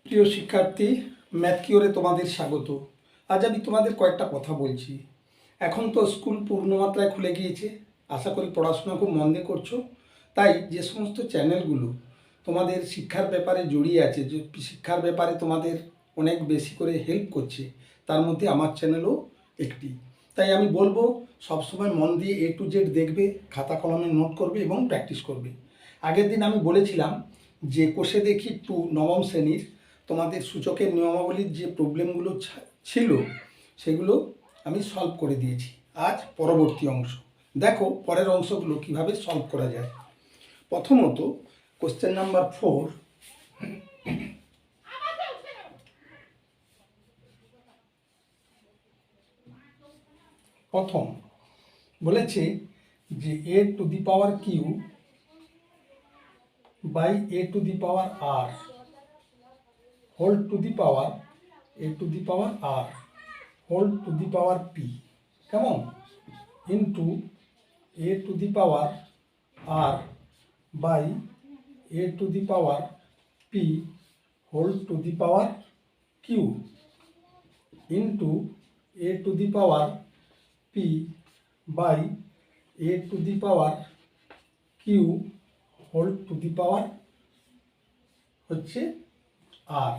প্রিয় শিক্ষার্থী, ম্যাথ কিওরে তোমাদের স্বাগত। আজ আমি তোমাদের কয়েকটা কথা বলছি। এখন তো স্কুল পূর্ণমাত্রায় খুলে গিয়েছে, আশা করি পড়াশোনা খুব মন দিয়ে করছো। তাই যে সমস্ত চ্যানেলগুলো তোমাদের শিক্ষার ব্যাপারে জড়িয়ে আছে, যে শিক্ষার ব্যাপারে তোমাদের অনেক বেশি করে হেল্প করছে, তার মধ্যে আমার চ্যানেলও একটি। তাই আমি বলবো সবসময় মন দিয়ে A to Z দেখবে, খাতা কলমে নোট করবে এবং প্র্যাকটিস করবে। আগের দিন আমি বলেছিলাম যে কোষে দেখি 2 নবম শ্রেণীর তোমাদের সূচকের নিয়মাবলীর যে প্রবলেমগুলো ছিল সেগুলো আমি সলভ করে দিয়েছি। আজ পরবর্তী অংশ দেখো, পরের অংশগুলো কিভাবে সলভ করা যায়। প্রথমত কোশ্চেন নাম্বার 4, প্রথম বলেছে যে a to the power q by a to the power r whole to the power a to the power r whole to the power p, কেমন, into a to the power r by a to the power p whole to the power q into a to the power p by a to the power q whole to the power হচ্ছে r।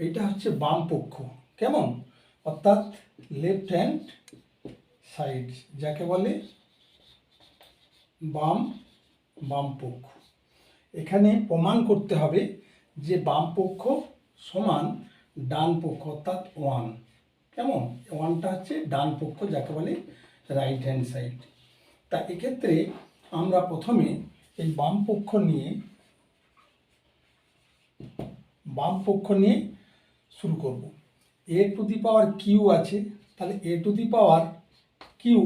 এইটা হচ্ছে বাম পক্ষ, কেমন, অর্থাৎ left hand side, যাকে বলে বাম পক্ষ। এখানে প্রমাণ করতে হবে যে বাম পক্ষ সমান ডান পক্ষ, অর্থাৎ 1, কেমন, 1টা হচ্ছে ডান পক্ষ, যাকে বলে রাইট হ্যান্ড সাইড। তা এক্ষেত্রে আমরা প্রথমে এই বাম পক্ষ নিয়ে শুরু করব। a to the power Q আছে, তাহলে a to the power Q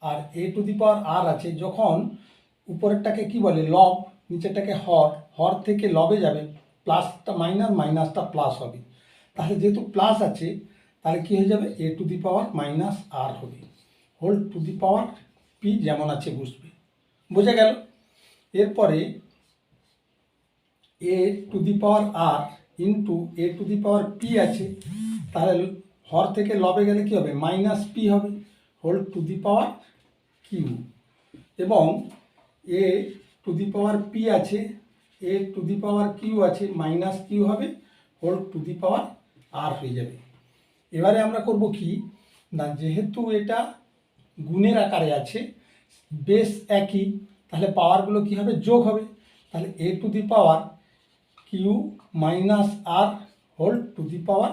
আর a to the power r আছে। যখন উপরেরটাকে কি বলে লব, নিচেরটাকে হর থেকে লবে যাবে, প্লাসটা মাইনাস, মাইনাসটা প্লাস হবে। তাহলে যেহেতু প্লাস আছে তাহলে কি হয়ে যাবে, a to the power minus r হবে, whole to the power p যেমন আছে বসবে। বোঝা গেল? এরপরে a to the power r into a to the power p আছে, তাহলে হর থেকে লবে গেলে কি হবে, মাইনাস p হবে, whole to the power q। এবং a to the power p আছে, a to the power q আছে, মাইনাস q হবে, whole to the power r হয়ে যাবে। এবারে আমরা করব কি না, যেহেতু এটা গুণের আকারে আছে, বেস একই, তাহলে পাওয়ারগুলো কি হবে, যোগ হবে। তাহলে a to the power Q minus r whole to the power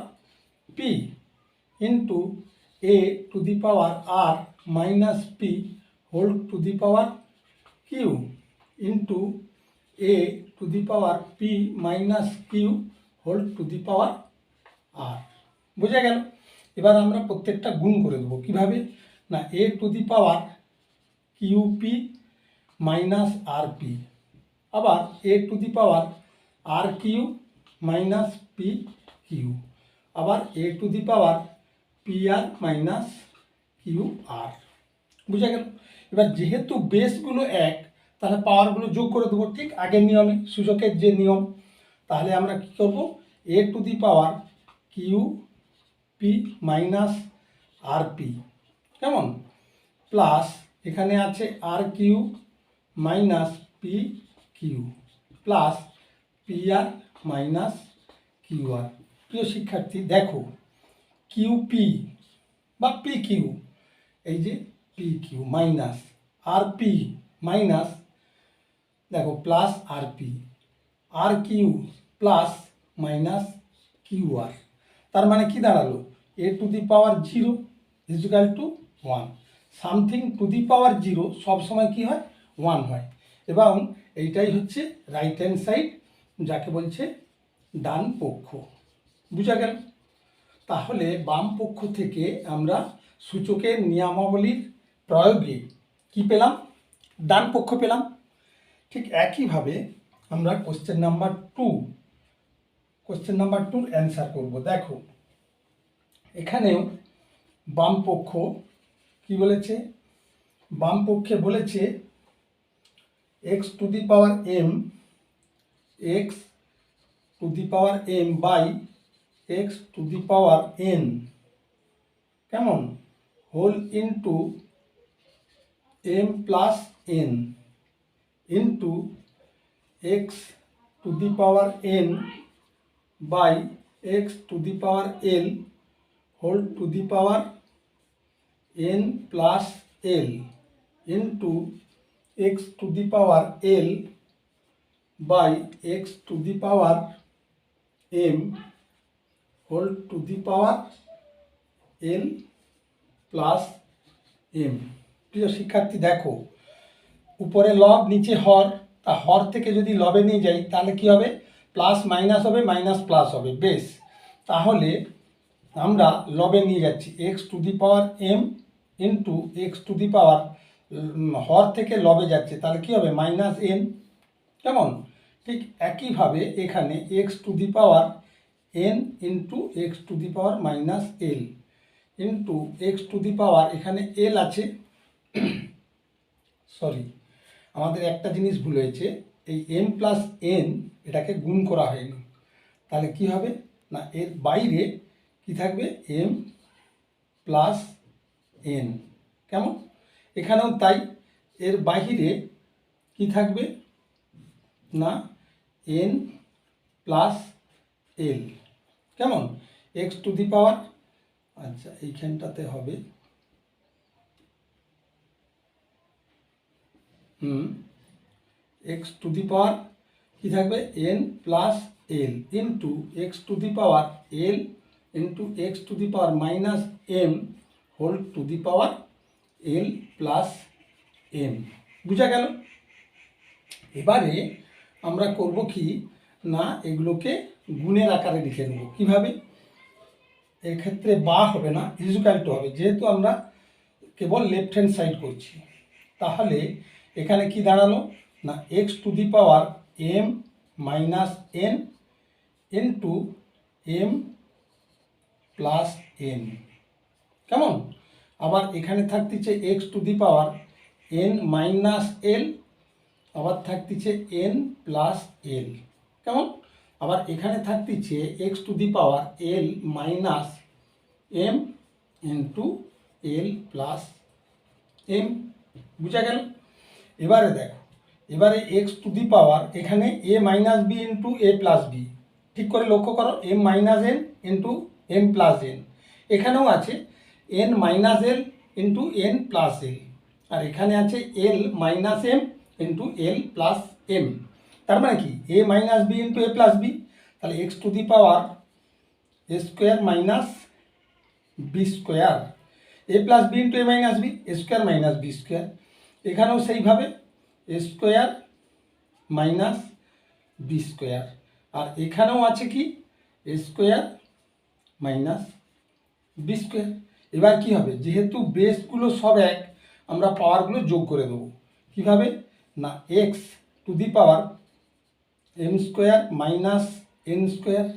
p into a to the power R minus p whole to the power q into a to the power P minus q whole to the power r. বোঝা গেল? এবার আমরা প্রত্যেকটা গুণ করে দেবো। কীভাবে না, a to the power q P minus r p, আবার a to the power r Q minus P q, আবার a to the power p R minus Q r. বুঝা গেল? এবার যেহেতু বেসগুলো এক, তাহলে পাওয়ারগুলো যোগ করে দেবো, ঠিক আগের নিয়মে, সূচকের যে নিয়ম। তাহলে আমরা কি করব, a to the power q P minus r p, কেমন, প্লাস এখানে আছে r Q minus P q plus P R minus Q r. প্রিয় শিক্ষার্থী দেখো, কিউ পি বা পি কিউ, এই যে p Q minus r P minus, দেখো প্লাস আর p, r q plus minus Q r. তার মানে কি দাঁড়ালো, a to the power 0 equal to 1। Something to the power 0 সবসময় কি হয়, 1 হয়। এবং এইটাই হচ্ছে রাইট হ্যান্ড সাইড, যাকে বলছে ডান পক্ষ। বুঝা গেল? তাহলে বাম পক্ষ থেকে আমরা সূচকের নিয়মাবলীর প্রয়োগে কি পেলাম, ডান পক্ষ পেলাম। ঠিক একইভাবে আমরা কোশ্চেন নাম্বার 2 অ্যান্সার করব। দেখো এখানেও বাম পক্ষ কি বলেছে, বাম পক্ষে বলেছে x to the power m x to the power m by x to the power n, কেমন, whole into M plus n into x to the power n by x to the power l whole to the power n plus L into x to the power l by x to the power m whole to the power L plus m. প্রিয় শিক্ষার্থী দেখো, উপরে লব নিচে হর, তা হর থেকে যদি লবে নিয়ে যাই তাহলে কি হবে, প্লাস মাইনাস হবে, মাইনাস প্লাস হবে, বেশ। তাহলে আমরা লবে নিয়ে যাচ্ছি x to the power m into x to the power, হর থেকে লবে যাচ্ছে তাহলে কি হবে, মাইনাস এন, কেমন। ঠিক একইভাবে এখানে x to the power n into x to the power minus L into x to the power, এখানে এল আছে, সরি আমাদের একটা জিনিস ভুল হয়েছে, এই এম প্লাস এন এটাকে গুণ করা হয়নি, তাহলে কি হবে না এর বাইরে কি থাকবে, এম প্লাস এন, কেমন। এখানেও তাই, এর বাহিরে কি থাকবে না এন প্লাস এল, কেমন, এক্স টু দি পাওয়ার, আচ্ছা এইখানটাতে হবে এক্স টু দি পাওয়ার কি থাকবে, N plus L into x to the power L into x to the power minus M whole to the power L plus M, বুঝা গেল। এবারে আমরা করব কি না, এগুলোকে গুণের আকারে লিখে দেবো। কীভাবে, এক্ষেত্রে বা হবে না, ইজুক্যাল টু হবে, যেহেতু আমরা কেবল লেফট হ্যান্ড সাইড করছি। তাহলে এখানে কি দাঁড়ালো না x to the power m minus N into M plus n, কেমন। আবার এখানে থাকতেছে x to the power n minus l, আবার থাকতেছে এন প্লাস এল, কেমন। আবার এখানে থাকতেছে x to the power l minus M into L plus M, বুঝা গেল। এবারে দেখো, এবারে এক্স টু দি পাওয়ার এখানে A minus B into A plus B, ঠিক করে লক্ষ্য করো, M minus N into M plus N, এখানেও আছে এন মাইনাস এল ইন্টু এন প্লাস এল, আর এখানে আছে এল মাইনাস এম ইন্টু এল প্লাস এম, তার মানে কি A minus B into A plus B, তাহলে X to the power A square minus B square, A plus B into A minus B, A square minus B square, এখানেও সেইভাবে এ square minus B square, আর এখানেও আছে কি এ square minus B square. এবার কি হবে, যেহেতু বেসগুলো সব এক, আমরা পাওয়ারগুলো যোগ করে দেবো। কীভাবে না x to the power m square minus n square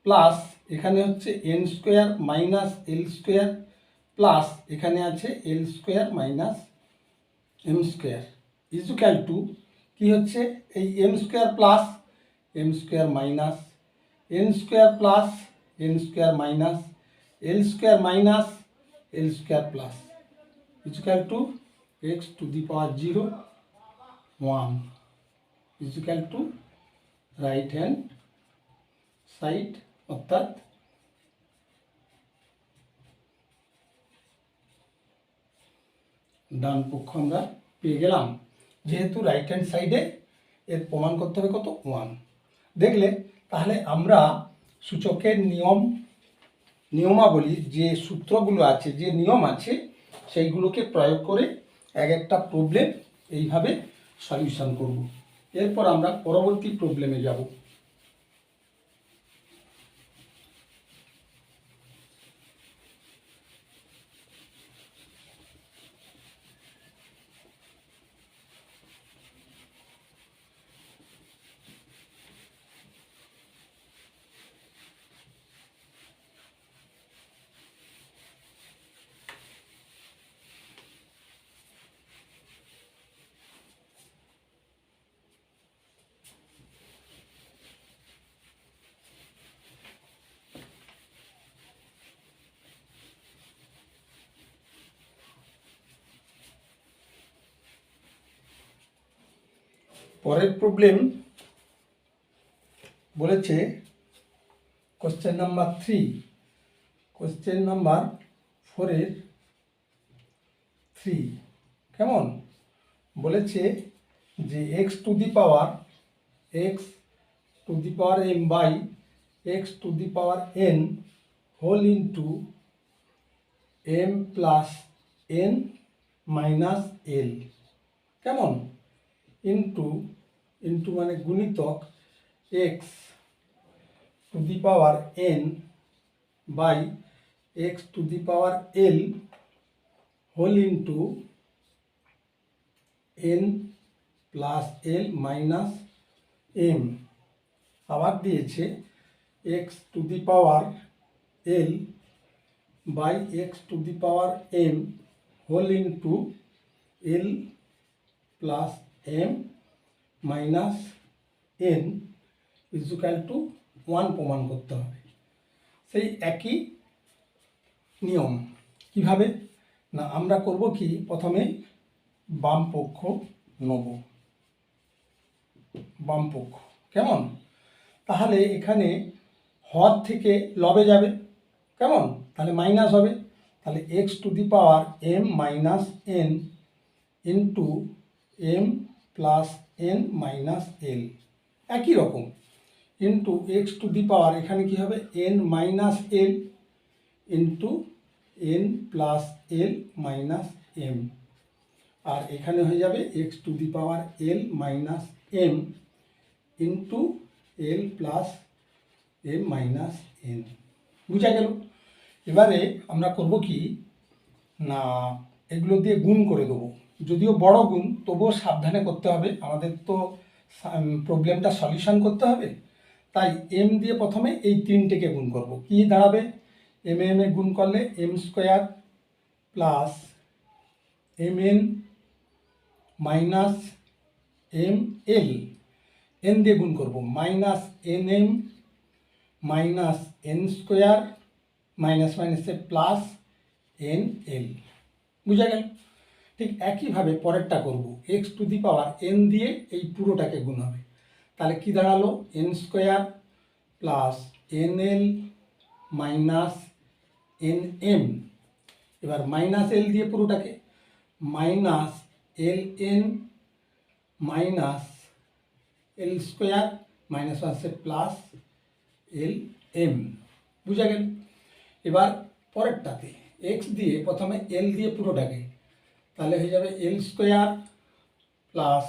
plus এখানে হচ্ছে n square minus l square plus এখানে আছে l square minus m square equal to কী হচ্ছে, এই m square plus m square minus n square plus n square minus l square minus l square plus equal to x to the power 0 1 equal to right hand side, অর্থাৎ ডান পক্ষ আমরা পেয়ে গেলাম। যেহেতু রাইট হ্যান্ড সাইডে এর প্রমাণ করতে হবে কত 1, দেখলে তাহলে আমরা সূচকের নিয়মাবলী যে সূত্রগুলো আছে, যে নিয়ম আছে, সেইগুলোকে প্রয়োগ করে এক একটা প্রবলেম এইভাবে সলিউশন করব। এরপর আমরা পরবর্তী প্রবলেমে যাব। পরের প্রবলেম বলেছে কোশ্চেন নাম্বার 3, কোশ্চেন নাম্বার 4-এর 3 কেমন বলেছে যে x to the power m by x to the power n whole into m plus n minus l কেমন ইন্টু মানে গুণিতক x to the power n by x to the power l whole into n plus l minus m। আবার দিয়েছে x to the power l by x to the power m whole into l plus m minus n equal to 1 প্রমাণ করতে হবে। সেই একই নিয়ম কিভাবে না আমরা করব কি প্রথমে বাম পক্ষ নেব, বাম পক্ষ কেমন তাহলে এখানে হর থেকে লবে যাবে কেমন তাহলে মাইনাস হবে, তাহলে x to the power m minus n into m plus n minus l একই রকম into x to the power এখানে কি হবে n minus l into n plus l minus m আর এখানে হয়ে যাবে x to the power l minus m into l plus m minus n বুঝা গেল। এবারে আমরা করব কি না এগুলো দিয়ে গুণ করে দেবো, যদিও বড় গুণ তবুও সাবধানে করতে হবে, আমাদের তো প্রবলেমটা সলিউশন করতে হবে। তাই m দিয়ে প্রথমে এই তিনটেকে গুণ করব, কি দাঁড়াবে m এ গুণ করলে m square plus mn minus ml, n দিয়ে গুণ করব minus nm minus n square minus মাইনাসে প্লাস nl বুঝা গেল। ঠিক একইভাবে পরেরটা করব x to the power n দিয়ে এই পুরোটাকে গুণ হবে, তাহলে কি দাঁড়ালো n square plus nl minus nm, এবার মাইনাস l দিয়ে পুরোটাকে minus ln minus l square minus আছে প্লাস lm বুঝা গেল। এবার পরেরটাতে x দিয়ে প্রথমে l দিয়ে পুরোটাকে, তাহলে হয়ে যাবে l square plus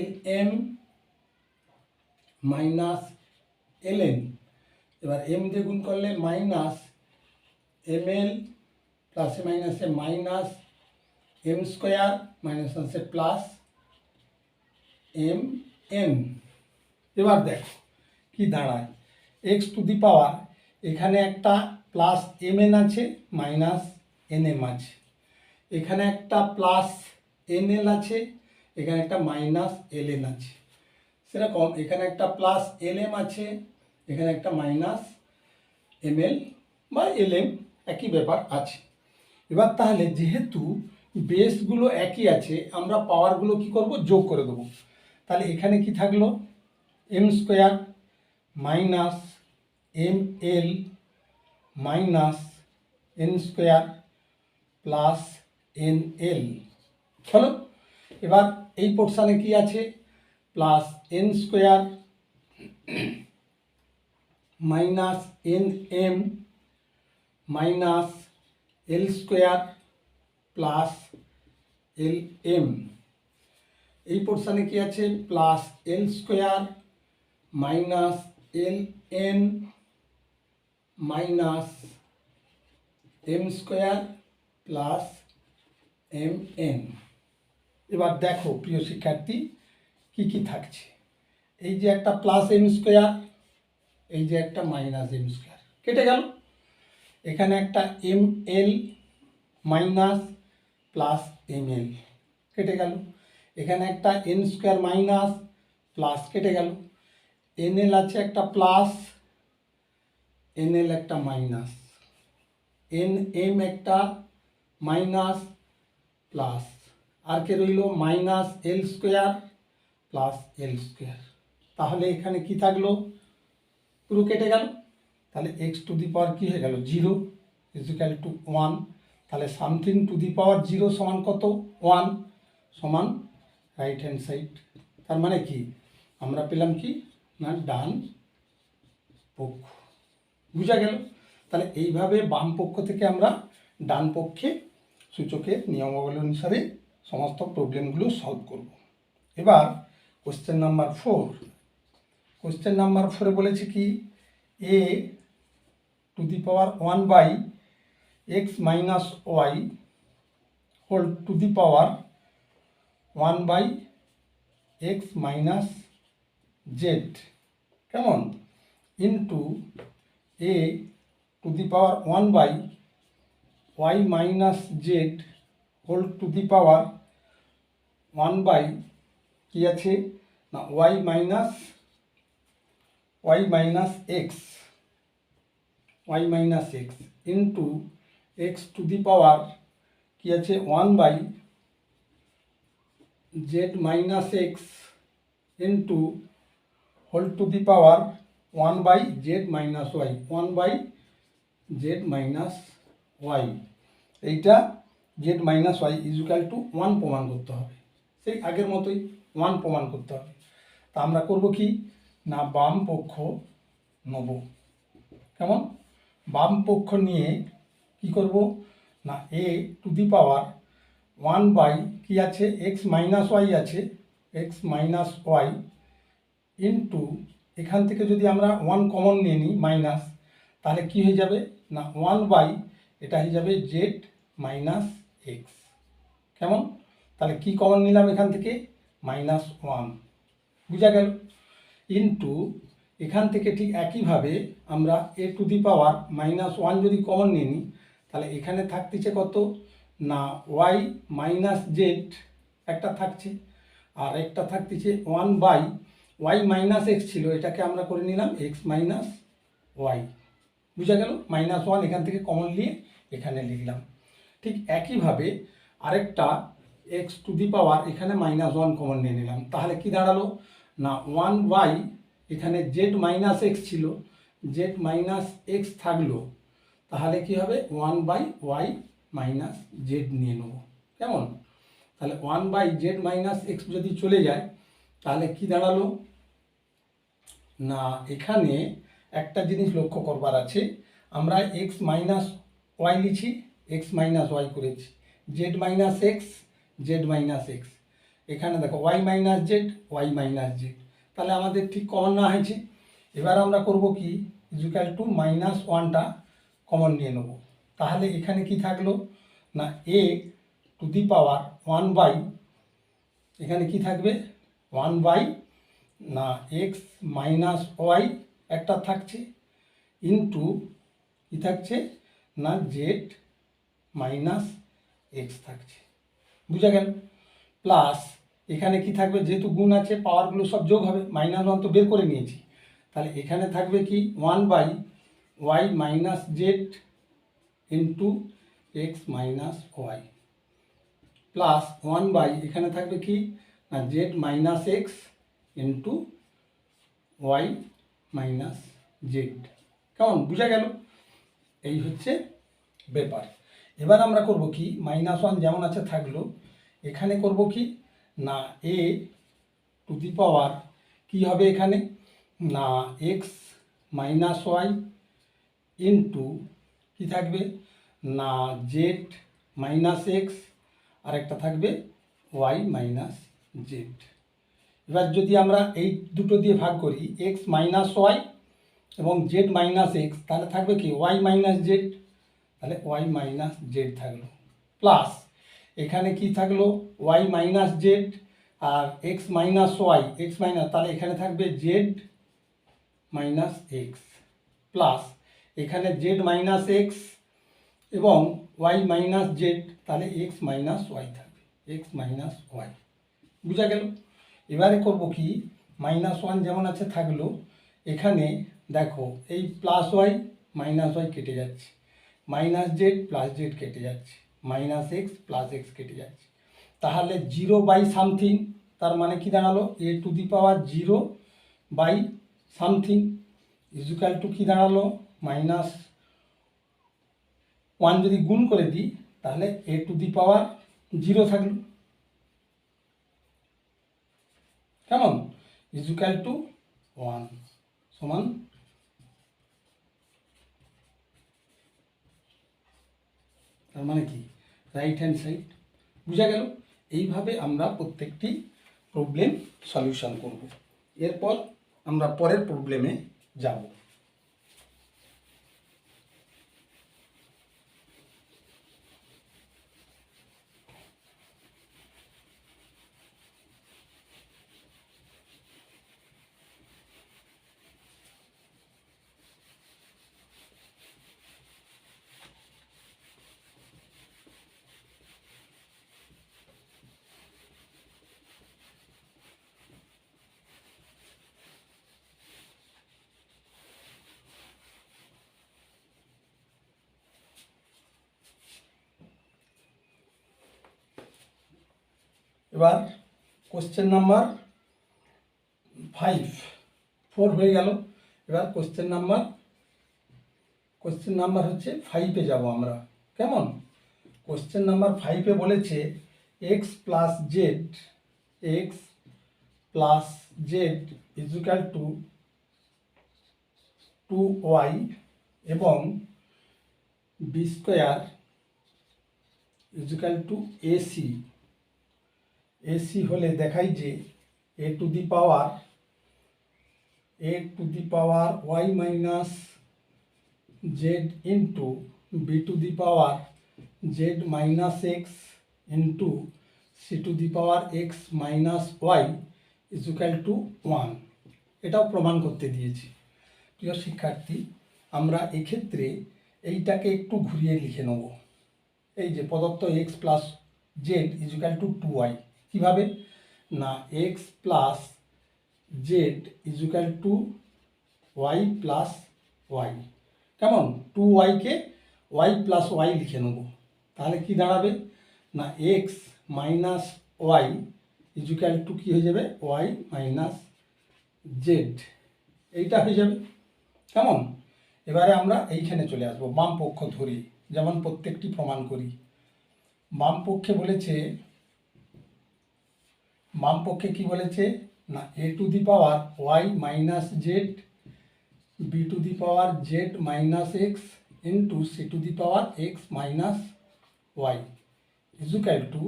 lm minus ln, এবার m দিয়ে গুণ করলে মাইনাস ml প্লাসে মাইনাসে মাইনাস m স্কোয়ার মাইনাস আছে প্লাস mn। এবার দেখো কি দাঁড়ায় x টু দি পাওয়ার এখানে একটা প্লাস mn আছে মাইনাস nm আছে, এখানে একটা প্লাস nl আছে এখানে একটা মাইনাস ln আছে, সেরকম এখানে একটা প্লাস lm আছে এখানে একটা মাইনাস ml বা lm একই ব্যাপার আছে। এবার তাহলে যেহেতু বেসগুলো একই আছে আমরা পাওয়ারগুলো কি করব যোগ করে দেবো, তাহলে এখানে কি থাকলো m square minus ml minus n square plus nl হলো। এবার এই পোর্শনে কি আছে plus n square minus nm minus l square plus lm, এই পোর্শনে কি আছে plus l square minus ln minus m square plus mn। এবার দেখো প্রিয় শিক্ষার্থী কি কি থাকছে, এই যে একটা প্লাস m স্কোয়ার এই যে একটা মাইনাস m স্কোয়ার কেটে গেল, এখানে একটা ml মাইনাস প্লাস ml কেটে গেল, এখানে একটা n স্কোয়ার মাইনাস প্লাস কেটে গেল, nl আছে একটা প্লাস nl একটা মাইনাস, nm একটা মাইনাস প্লাস আর কে রইল minus l square plus L square. তাহলে এখানে কি থাকলো, পুরো কেটে গেল, তাহলে এক্স টু দি পাওয়ার কী হয়ে গেল 0 ইজিক্যাল টু 1। তাহলে সামথিং টু দি পাওয়ার 0 সমান কত 1 সমান রাইট হ্যান্ড সাইড। তার মানে কি আমরা পেলাম কি না ডান পক্ষ। বুঝা গেল? তাহলে এইভাবে বাম পক্ষ থেকে আমরা ডান পক্ষে সূচকের নিয়মাবলী অনুসারে সমস্ত প্রবলেমগুলো সলভ করব। এবার কোশ্চেন নাম্বার 4। কোশ্চেন নাম্বার 4-এ বলেছে কি a to the power 1 by x minus y whole to the power 1 by x minus Z কেমন into a to the power 1 by Y minus z whole to the power 1 by কি আছে না y minus x into x to the power কি আছে 1 by z minus x into whole to the power 1 by z minus y 1 by z minus y. এইটা z minus y equal to 1 প্রমাণ করতে হবে, সেই আগের মতোই 1 প্রমাণ করতে হবে। তা আমরা করব কি না বাম পক্ষ নেব। কেমন বাম পক্ষ নিয়ে কি করব না a to the power 1 by কি আছে এক্স মাইনাস ওয়াই আছে এক্স মাইনাস ওয়াই ইন্টু এখান থেকে যদি আমরা 1 কমন নিয়ে নিই মাইনাস, তাহলে কি হয়ে যাবে না 1 বাই এটা হয়ে যাবে জেড মাইনাস এক্স। কেমন তাহলে কি কমন নিলাম এখান থেকে -1, বুঝা গেল। ইন্টু এখান থেকে ঠিক একইভাবে আমরা এ টু দি পাওয়ার -1 যদি কমন নিয়ে নিই, তাহলে এখানে থাকতেছে কত না ওয়াই মাইনাস জেড একটা থাকছে, আর একটা থাকতেছে 1 বাই ওয়াই মাইনাস এক্স ছিল, এটাকে আমরা করে নিলাম এক্স মাইনাস ওয়াই। বুঝা গেল, -1 এখান থেকে কমন নিয়ে এখানে লিখলাম। ঠিক একইভাবে আরেকটা এক্স টু দি পাওয়ার এখানে -1 কমন নিয়ে নিলাম, তাহলে কি দাঁড়ালো না 1 বাই এখানে জেড মাইনাস এক্স ছিল, জেড মাইনাস এক্স থাকলো, তাহলে কি হবে 1 বাই ওয়াই মাইনাস জেড নিয়ে নেব। কেমন তাহলে 1 বাই জেড মাইনাস এক্স যদি চলে যায়, তাহলে কি দাঁড়ালো না এখানে একটা জিনিস লক্ষ্য করবার আছে, আমরা এক্স মাইনাস ওয়াই লিখি, এক্স মাইনাস ওয়াই করেছি, Z minus X, Z minus X, এখানে দেখো Y minus Z, Y minus Z, তাহলে আমাদের ঠিক কমন না হয়েছে। এবার আমরা করব কি ইকুয়াল টু -1টা কমন নিয়ে নেব, তাহলে এখানে কি থাকলো না a to the power 1 by এখানে কি থাকবে 1 বাই না এক্স মাইনাস ওয়াই একটা থাকছে ইন্টু কি থাকছে না জেড মাইনাস এক্স থাকছে। বুঝা গেল, প্লাস এখানে কি থাকবে যেহেতু গুণ আছে পাওয়ারগুলো সব যোগ হবে, -1 তো বের করে নিয়েছি, তাহলে এখানে থাকবে কি 1 by Y minus Z into X minus Y plus 1 by এখানে থাকবে কি না Z minus x into Y minus Z. কেমন বুঝা গেল, এই হচ্ছে ব্যাপার। এবার আমরা করব কি -1 যেমন আছে থাকলো, এখানে করব কি না এ টু দি পাওয়ার কি হবে এখানে না এক্স মাইনাস ওয়াই ইন্টু কী থাকবে না জেড মাইনাস এক্স আর একটা থাকবে ওয়াই মাইনাস জেড। এবার যদি আমরা এই দুটো দিয়ে ভাগ করি এক্স মাইনাস ওয়াই এবং জেড মাইনাস এক্স, তাহলে থাকবে কি ওয়াই মাইনাস জেড, তাহলে ওয়াই মাইনাস জেড থাকলো, প্লাস এখানে কি থাকলো ওয়াই মাইনাস জেড আর x minus y x minus, তাহলে এখানে থাকবে জেড মাইনাস এক্স প্লাস এখানে জেড মাইনাস এক্স এবং ওয়াই মাইনাস জেড, তাহলে এক্স মাইনাস ওয়াই থাকবে, এক্স মাইনাস ওয়াই। বুঝা গেল। এবারে করব কি -1 যেমন আছে থাকলো, এখানে দেখো এই প্লাস ওয়াই মাইনাস ওয়াই কেটে যাচ্ছে, মাইনাস জেড প্লাস জেড কেটে যাচ্ছে, মাইনাস এক্স প্লাস এক্স কেটে যাচ্ছে, তাহলে 0 বাই সামথিং তার মানে কি দাঁড়ালো a to the power 0 by something equal to কি দাঁড়ালো -1 যদি গুণ করে দিই তাহলে এ টু দি পাওয়ার 0 থাকলো, কেমন, ইজুকাল টু 1 সমান, তার মানে কি রাইট হ্যান্ড সাইড। বুঝা গেল? এইভাবে আমরা প্রত্যেকটি প্রবলেম সলিউশন করব। এরপর আমরা পরের প্রবলেমে যাব। এবার কোশ্চেন নাম্বার 4 হয়ে গেল। এবার কোশ্চেন নাম্বার হচ্ছে 5-এ যাব আমরা, কেমন। কোশ্চেন নাম্বার 5-এ বলেছে x plus Z equal to 2y এবং b square equal to ac হলে দেখাই যে a to the power Y minus Z into B to the power Z minus x into C to the power x minus y equal to 1। এটাও প্রমাণ করতে দিয়েছি। প্রিয় শিক্ষার্থী, আমরা এক্ষেত্রে এইটাকে একটু ঘুরিয়ে লিখে নেব। এই যে প্রদত্ত X plus Z equal to 2y, কীভাবে না X plus Z equal to Y plus Y, কেমন, 2y-কে ওয়াই প্লাস ওয়াই লিখে নেব। তাহলে কি দাঁড়াবে না x minus y equal to কী হয়ে যাবে ওয়াই মাইনাস জেড, এইটা হয়ে যাবে, কেমন। এবারে আমরা এইখানে চলে আসবো বাম পক্ষ ধরি, যেমন প্রত্যেকটি প্রমাণ করি। বাম পক্ষে কি বলেছে না a to the power Y minus z b to the power Z minus x into C to the power x minus y equal to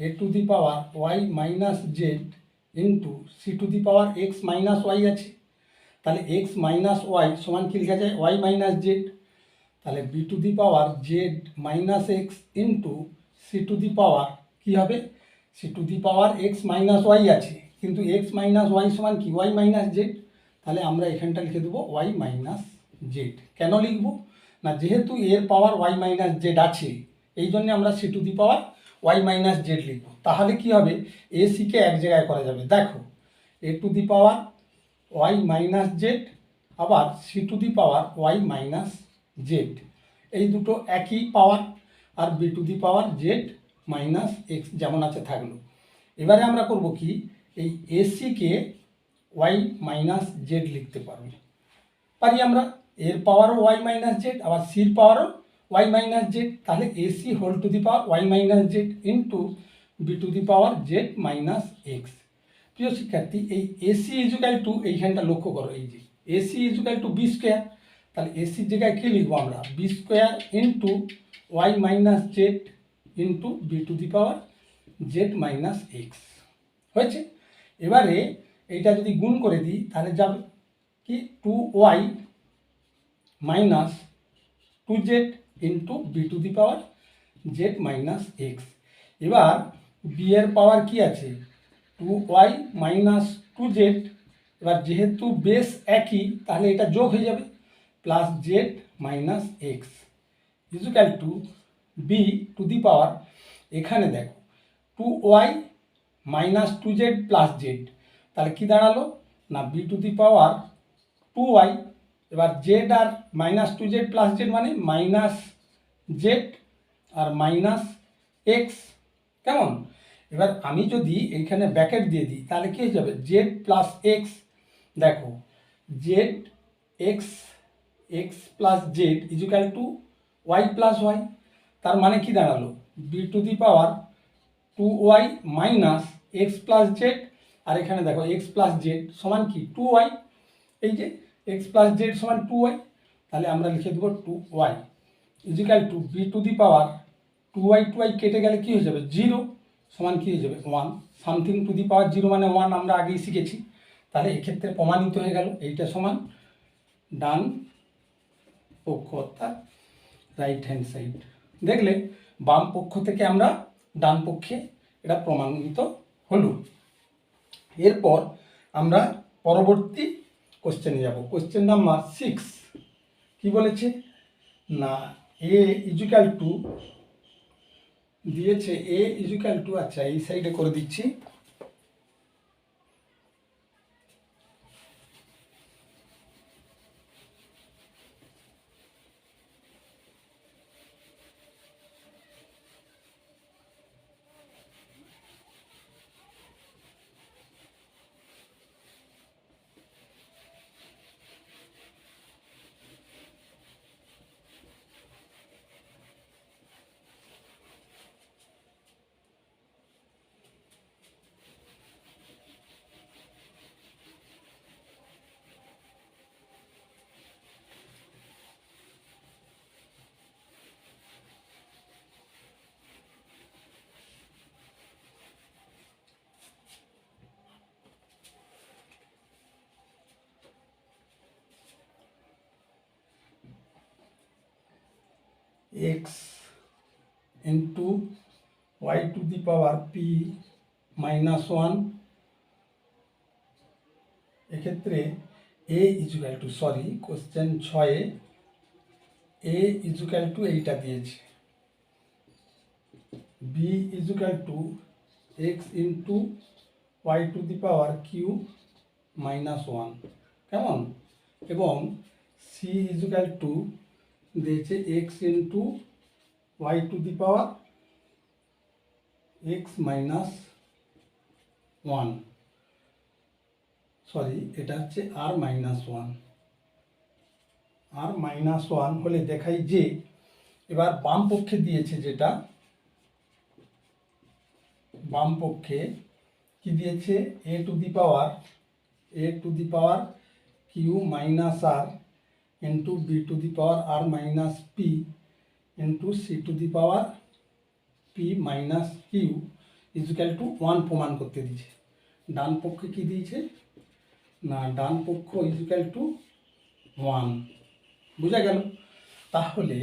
a to the power Y minus Z into C to the power x minus Y আছে। তাহলে x minus y সমান কি লেখা যায় y minus Z. তাহলে b to the power Z minus x into C to the power কী হবে C to the power x minus Y আছে, কিন্তু এক্স মাইনাস ওয়াই সমান কি ওয়াই মাইনাস জেড। তাহলে আমরা এখানটা লিখে দেবো ওয়াই মাইনাস জেড। কেন লিখব না যেহেতু এর পাওয়ার ওয়াই মাইনাস জেড আছে এই জন্যে আমরা C to the power Y minus Z লিখব। তাহলে কি হবে এসিকে এক জায়গায় করা যাবে, দেখো A to the power Y minus Z আবার C to the power Y minus Z, এই দুটো একই পাওয়ার, আর B to the power Z minus X যেমন আছে থাকলো। এবারে আমরা করব কি এই এসিকে ওয়াই মাইনাস জেড লিখতে পারি আমরা, এর পাওয়ারও ওয়াই মাইনাস জেড আবার সির পাওয়ারও ওয়াই মাইনাস জেড। তাহলে AC whole to the power Y minus Z into B to the power Z minus X. প্রিয় শিক্ষার্থী, এই এসি ইজুকাল টু এইখানটা লক্ষ্য করো, এই যে AC equal to B square. তাহলে এসির জায়গায় কী লিখবো আমরা B square into Y minus Z into B to the power Z minus X হয়েছে। এবারে এইটা যদি গুণ করে দিই তাহলে যাবে কি 2y minus 2z into B to the power Z minus X. এবার বি এর পাওয়ার কি আছে 2y মাইনাস 2z, এবার যেহেতু বেস একই তাহলে এটা যোগ হয়ে যাবে plus Z minus X equal to B to the power, এখানে দেখো 2y minus 2z plus Z, তাহলে কি দাঁড়ালো না B to the power 2y, এবার জেড আর মাইনাস 2z প্লাস জেড মানে মাইনাস জেড আর মাইনাস এক্স, কেমন। এবার আমি যদি এইখানে ব্র্যাকেট দিয়ে দিই তাহলে কি হয়ে যাবে, জেড প্লাস এক্স, দেখো Z X X plus Z equal to Y plus Y. তার মানে কি দাঁড়ালো, B to the power 2y minus x plus Z, আর এখানে দেখো এক্স প্লাস জেড সমান কি 2y, এই যে এক্স প্লাস জেড সমান 2y, তাহলে আমরা লিখে দেবো 2y equal to B to the power 2y কেটে গেলে কি হয়ে যাবে 0 সমান কি হয়ে যাবে 1, সামথিং টু দি পাওয়ার 0 মানে 1 আমরা আগেই শিখেছি। তাহলে এক্ষেত্রে প্রমাণিত হয়ে গেল এইটা সমান ডান পক্ষ অর্থাৎ রাইট হ্যান্ড সাইড। দেখলে বাম পক্ষ থেকে আমরা ডান পক্ষে এটা প্রমাণিত হলো। এরপর আমরা পরবর্তী কোশ্চেনে যাব। কোশ্চেন নাম্বার 6 কি বলেছে না, এ ইজিক্যাল টু দিয়েছে, এ ইজিক্যাল টু, আচ্ছা এই সাইডে করে দিচ্ছি, X into Y to the power P minus 1, এক্ষেত্রে A equal to, sorry question 6 A equal to এইটা দিয়েছে, B equal to X into Y to the power Q minus 1, কেমন, এবং সি ইজুক্যাল টু দিয়েছে X into Y to the power x minus 1, sorry এটা হচ্ছে আর minus 1, আর minus 1 হলে দেখাই যে এবার বাম পক্ষে দিয়েছে, যেটা বাম পক্ষে কি দিয়েছে, A to the power Q minus R into B to the power R minus P into C to the power P minus Q equal to 1 প্রমাণ করতে দিয়েছে। ডান পক্ষে কি দিয়েছে না, ডান পক্ষ ইজিক্যাল টু 1, বোঝা গেল। তাহলে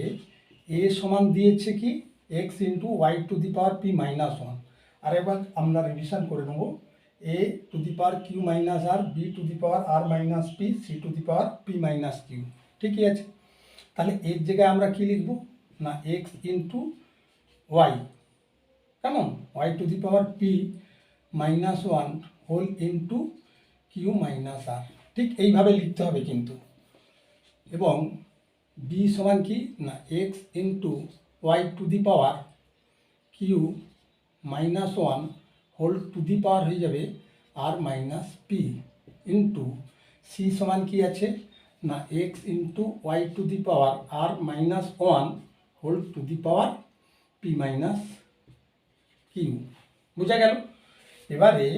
এ সমান দিয়েছে কি X into Y to the power P minus 1, আর এবার আমরা রিভিশন করে নেব, A to the power Q minus R, B to the power R minus P, C to the power P minus Q, ঠিকই আছে। তাহলে এর জায়গায় আমরা কি লিখব না, এক্স ইন্টু ওয়াই, কেমন, Y to the power P minus 1 whole into Q minus R, ঠিক এইভাবে লিখতে হবে কিন্তু। এবং বি সমান কি না, X into Y to the power Q minus 1 whole to the power হয়ে যাবে R minus P into C সমান কি আছে না, X into Y to the power R minus 1 whole to the power P minus Q, বোঝা গেল। এবারে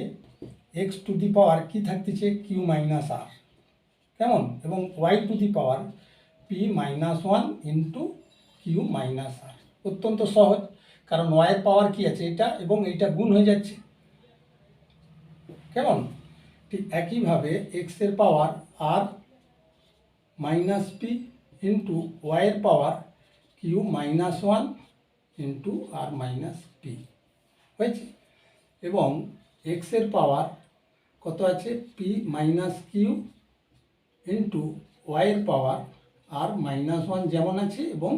x to the power কি থাকতেছে কিউ মাইনাস আর, কেমন, এবং Y to the power P minus 1 into Q minus R, অত্যন্ত সহজ, কারণ ওয়াইয়ের পাওয়ার কি আছে এটা এবং এইটা গুণ হয়ে যাচ্ছে, কেমন। ঠিক একইভাবে এক্সের পাওয়ার আর মাইনাস পি ইন্টু ওয়াইয়ের পাওয়ার কিউ মাইনাস 1 ইন্টু আর মাইনাস পি হয়েছে, এবং এক্সের পাওয়ার কত আছে পি মাইনাস কিউ ইন্টু ওয়াইয়ের পাওয়ার আর মাইনাস 1 যেমন আছে এবং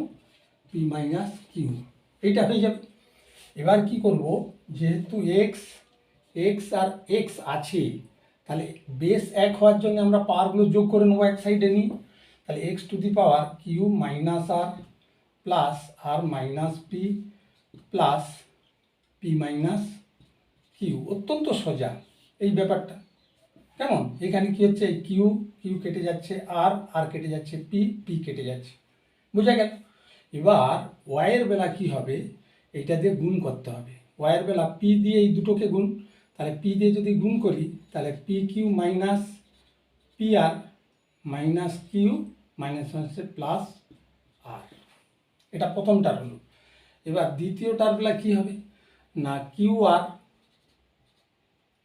পি মাইনাস কিউ, এইটা হয়ে যাবে। এবার কি করব, যেহেতু এক্স আর এক্স আছে, তাহলে বেস 1 হওয়ার জন্য আমরা পাওয়ারগুলো যোগ করে নেবো এক সাইডে নিই। তাহলে X to the power Q minus R plus R minus P plus P minus Q, অত্যন্ত সোজা এই ব্যাপারটা। কেমন, এখানে কি হচ্ছে, কিউ কিউ কেটে যাচ্ছে, আর কেটে যাচ্ছে, পি কেটে যাচ্ছে, বোঝা গেল। এবার ওয়াইয়ের বেলা কি হবে, এটা দিয়ে গুণ করতে হবে। ওয়াইয়ের বেলা পি দিয়ে এই দুটোকে গুণ, তাহলে পি দিয়ে যদি গুণ করি তাহলে পি কিউ মাইনাস পি আর মাইনাস কিউ মাইনাস হচ্ছে প্লাস আর, এটা প্রথমটার হলো। এবার দ্বিতীয়টার বেলা কি হবে না, Q R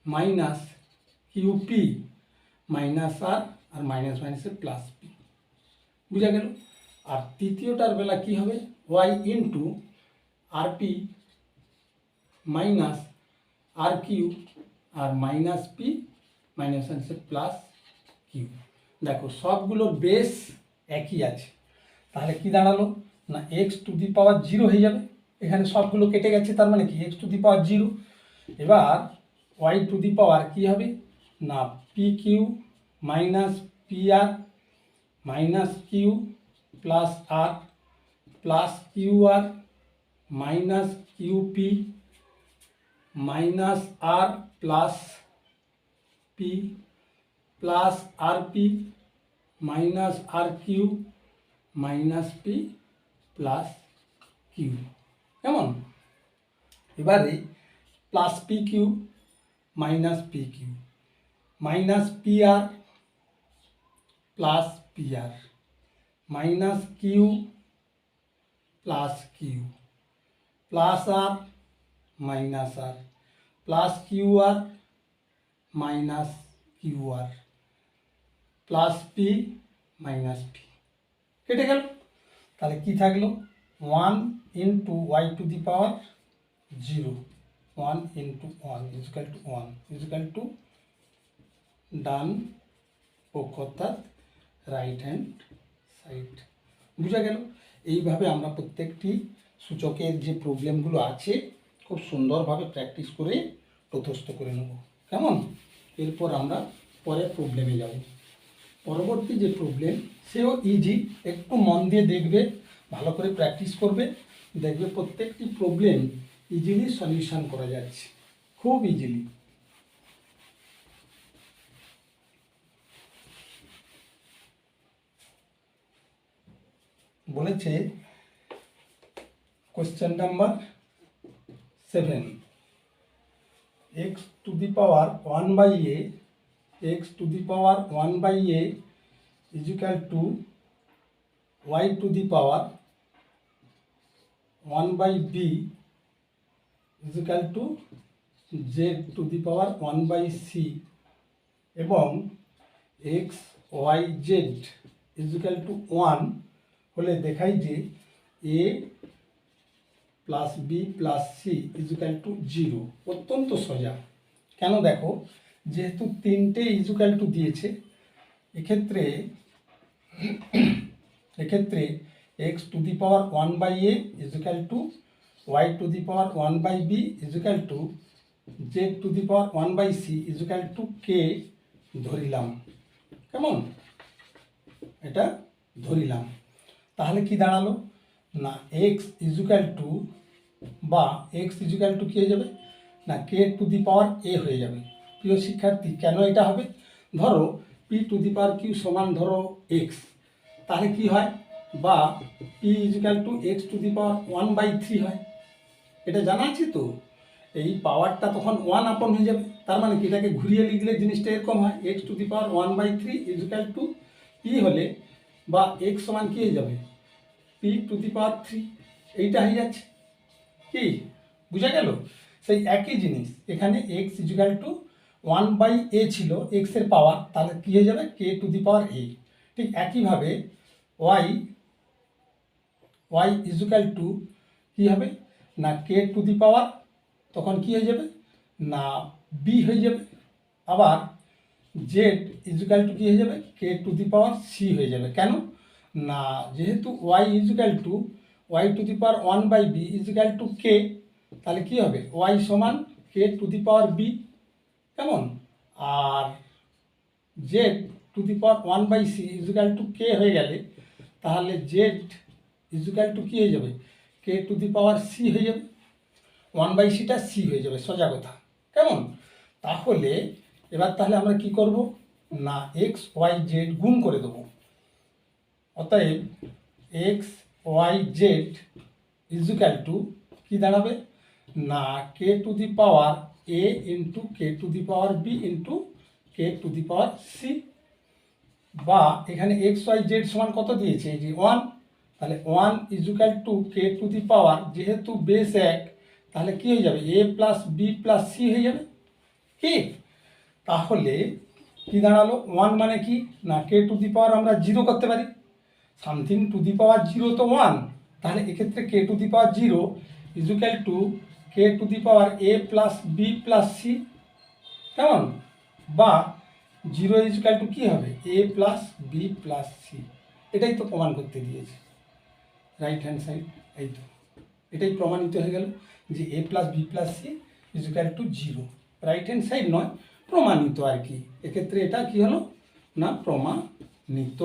minus Q P minus আর মাইনাস মাইনাসে প্লাস পি, বুঝা গেল। আর তৃতীয়টার বেলা কি হবে, ওয়াই ইন্টু আর P minus R Q R minus P minus মাইনাসে প্লাস কিউ। দেখো সবগুলোর বেস একই আছে, তাহলে কি দাঁড়ালো না এক্স টু দি পাওয়ার 0 হয়ে যাবে, এখানে সবগুলো কেটে গেছে, তার মানে কি এক্স টু দি পাওয়ার 0। এবার ওয়াই টু দি পাওয়ার কী হবে না পি কিউ মাইনাস পি আর minus Q plus R plus Q R minus Q P minus R plus P plus আর P minus R Q minus P plus Q. কেমন, এবারে plus P Q minus P Q minus P R plus P R minus Q plus Q plus R minus R plus Q R minus Q R plus P minus P, কেটে গেল। তাহলে কি থাকলো 1 into Y to the power 0, 1 into 1 equal to ডান পক্ষ অর্থাৎ right hand side, বুঝা গেল। এইভাবে আমরা প্রত্যেকটি সূচকের যে প্রবলেমগুলো আছে খুব সুন্দরভাবে প্র্যাকটিস করে প্রথস্থ করে নেব। কেমন, এরপর আমরা পরের প্রবলেমে যাব। পরবর্তী যে প্রবলেম সেও ইজি, একটু মন দিয়ে দেখবে, ভালো করে প্র্যাকটিস করবে, দেখবে প্রত্যেকটি প্রবলেম ইজিলি সলিউশন করা যাচ্ছে, খুব ইজিলি। বলেছে question number 7, X to the power 1 by A X to the power 1 by A equal to Y to the power 1 by B equal to Z to the power 1 by C, এবং X Y Z equal to 1 হলে দেখাই যে A plus B plus C equal to 0। অত্যন্ত সোজা। কেন দেখো, যেহেতু তিনটে ইজিক্যাল টু দিয়েছে, এক্ষেত্রে X to the power 1 by A equal to Y to the power 1 by B equal to Z to the power 1 by C equal to K ধরিলাম। কেমন, এটা ধরিলাম। তাহলে কি দাঁড়ালো না এক্স ইজিক্যাল টু বা এক্স ইজিক্যাল টু কী হয়ে যাবে না কে টু দি পাওয়ার এ হয়ে যাবে। প্রিয় শিক্ষার্থী, কেন এটা হবে, ধরো P to the power Q সমান ধরো এক্স, তাহলে কি হয় বা P equal to x to the power 1 by 3 হয়, এটা জানা আছে তো। এই পাওয়ারটা তখন 1 আপন হয়ে যাবে, তার মানে কি এটাকে ঘুরিয়ে লিখলে জিনিসটা এরকম হয় X to the power 1 by 3 equal to P হলে বা এক্স সমান কী হয়ে যাবে পি টু দি পাওয়ার 3, এইটা হয়ে যাচ্ছে। কি বুঝা গেল, সেই একই জিনিস এখানে এক্স ইজিক্যাল টু 1 বাই এ ছিল এক্সের পাওয়ার, তাহলে কী হয়ে যাবে কে টু দি পাওয়ার এ। ঠিক একইভাবে ওয়াই ইজিক্যাল টু কী হবে না কে টু দি পাওয়ার, তখন কী হয়ে যাবে না বি হয়ে যাবে। আবার জেড ইজিক্যাল টু কী হয়ে যাবে কে টু দি পাওয়ার সি হয়ে যাবে। কেন না যেহেতু Y equal to Y to the power 1 by B equal to K, তাহলে কী হবে ওয়াই সমান K to the power B. কেমন, আর Z to the power 1 by C equal to K হয়ে গেলে তাহলে জেড ইজিক্যাল টু কী হয়ে যাবে কে টু দি পাওয়ার সি হয়ে যাবে, 1 বাই সিটা সি হয়ে যাবে, সোজা কথা। কেমন? তাহলে এবার তাহলে আমরা কি করব না এক্স ওয়াই জেড গুণ করে দেবো। অতএব X Y Z equal to কী দাঁড়াবে না K to the power A into K to the power B into K to the power C, বা এখানে এক্স ওয়াই জেড সমান কত দিয়েছে এই যে 1, তাহলে 1 equal to K to the power, যেহেতু বেস 1 তাহলে কী হয়ে যাবে A plus B plus C হয়ে যাবে কি? তাহলে কি দাঁড়ালো 1 মানে কি না কে টু দি পাওয়ার আমরা 0 করতে পারি, সামথিং টু দি পাওয়ার 0 তো 1, তাহলে এক্ষেত্রে K to the power 0 equal to K to the power A plus B plus C, কেমন? বা 0 ইজুক্যাল টু কী হবে A plus B plus C. এটাই তো প্রমাণ করতে দিয়েছে রাইট হ্যান্ড সাইড, এই তো এটাই প্রমাণিত হয়ে গেল যে A plus B plus C equal to 0, right hand side নয় প্রমাণিত আর কি। এক্ষেত্রে এটা কি হলো না প্রমাণিত,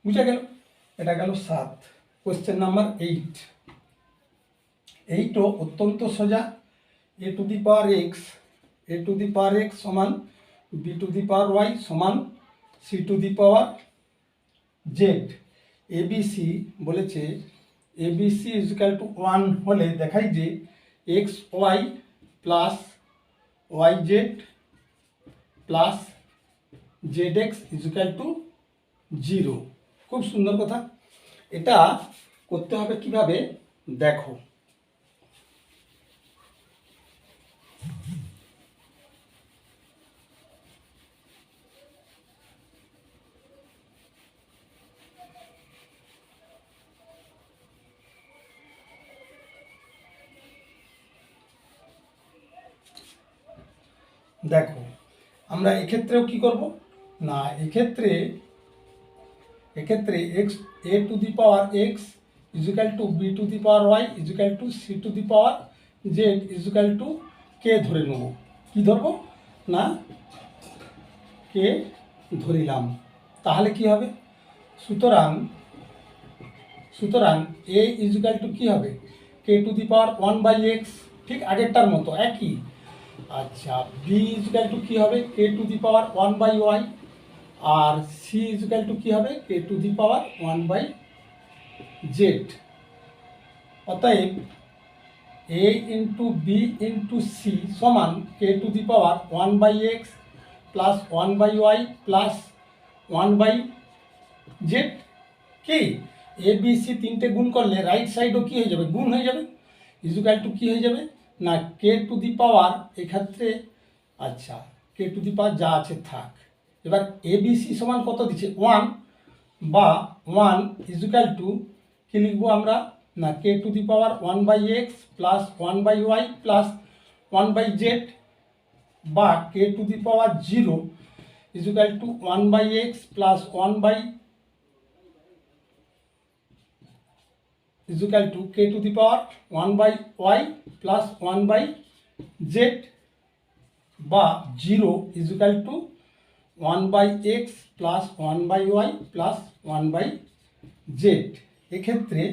বুঝা গেল? এটা গেল 7। কোয়েশ্চেন নাম্বার 8, এইটও অত্যন্ত সোজা। A to the power X সমান B to the power Y সমান C to the power Z. ABC বলেছে এবিসি ইজুক্যাল টু 1 হলে দেখাই যে X Y plus Y Z plus Z X equal to 0। খুব সুন্দর কথা। এটা করতে হবে কিভাবে দেখো, দেখো আমরা এক্ষেত্রেও কি করব না এক্ষেত্রে X A to the power X equal to B to the power Y equal to C to the power Z equal to K ধরে নেব। কি ধরবো না কে ধরিলাম, তাহলে কি হবে সুতরাং এ ইজুক্যাল টু কী হবে K to the power 1/x, ঠিক আগেরটার মতো একই। আচ্ছা বি ইজুক্যাল টু কী হবে K to the power 1/y, আর সি ইজুক্যাল টু কী হবে K to the power 1/z। অতএব A into B into C সমান K to the power 1/x plus 1/y plus 1/z। কি এ বি সি তিনটে গুণ করলে রাইট সাইডও কী হয়ে যাবে গুণ হয়ে যাবে, ইজুক্যাল টু কী হয়ে যাবে না কে টু দি পাওয়ার এক্ষেত্রে আচ্ছা কে টু দি পাওয়ার যা আছে থাক। এবার এ বি সি সমান কত দিচ্ছে 1, বা 1 ইজুক্যাল টু কী লিখবো আমরা না K to the power 1/x plus 1/y plus 1/z, বা K to the power 0 equal to 1/x plus 1/y equal to K to the power 1/y plus 1/z, বা 0 equal to 1/x plus 1/y plus 1/z। এক্ষেত্রে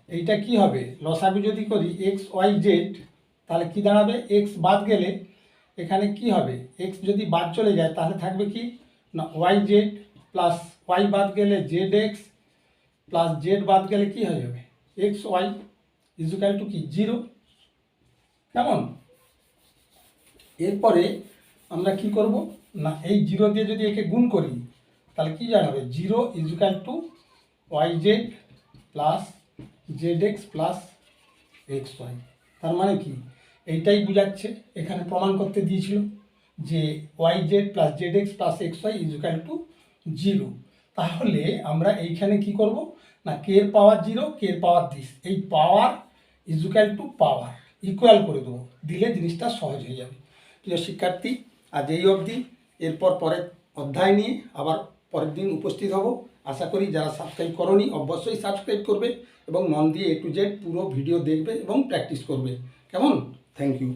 এইটা কি হবে লসাগু যদি করি x Y Z, তাহলে কি দাঁড়াবে এক্স বাদ গেলে এখানে কি হবে এক্স যদি বাদ চলে যায় তাহলে থাকবে কি না ওয়াই জেড, প্লাস ওয়াই বাদ গেলে জেড এক্স, প্লাস জেড বাদ গেলে কি হয়ে যাবে এক্স ওয়াই ইজুক্যাল টু কি 0। কেমন? এরপরে আমরা কি করব না এই 0 দিয়ে যদি একে গুণ করি তাহলে কি জানাবে 0 equal to Y Z plus Z X plus X Y. তার মানে কি এইটাই বোঝাচ্ছে, এখানে প্রমাণ করতে দিয়েছিল যে Y Z plus Z X plus X Y equal to 0। তাহলে আমরা এইখানে কি করব না কে এর পাওয়ার 0 কে এর পাওয়ার 10, এই পাওয়ার ইজুক্যাল টু পাওয়ার ইকুয়াল করে দেবো, দিলে জিনিসটা সহজ হয়ে যাবে। প্রিয় শিক্ষার্থী আজ এই অবধি, এরপর পরের অধ্যায় নিয়ে আবার পরের দিন উপস্থিত হব। আশা করি যারা সাবস্ক্রাইব করনি অবশ্যই সাবস্ক্রাইব করবে এবং মন দিয়ে A to Z পুরো ভিডিও দেখবে এবং প্র্যাকটিস করবে। কেমন? Thank you.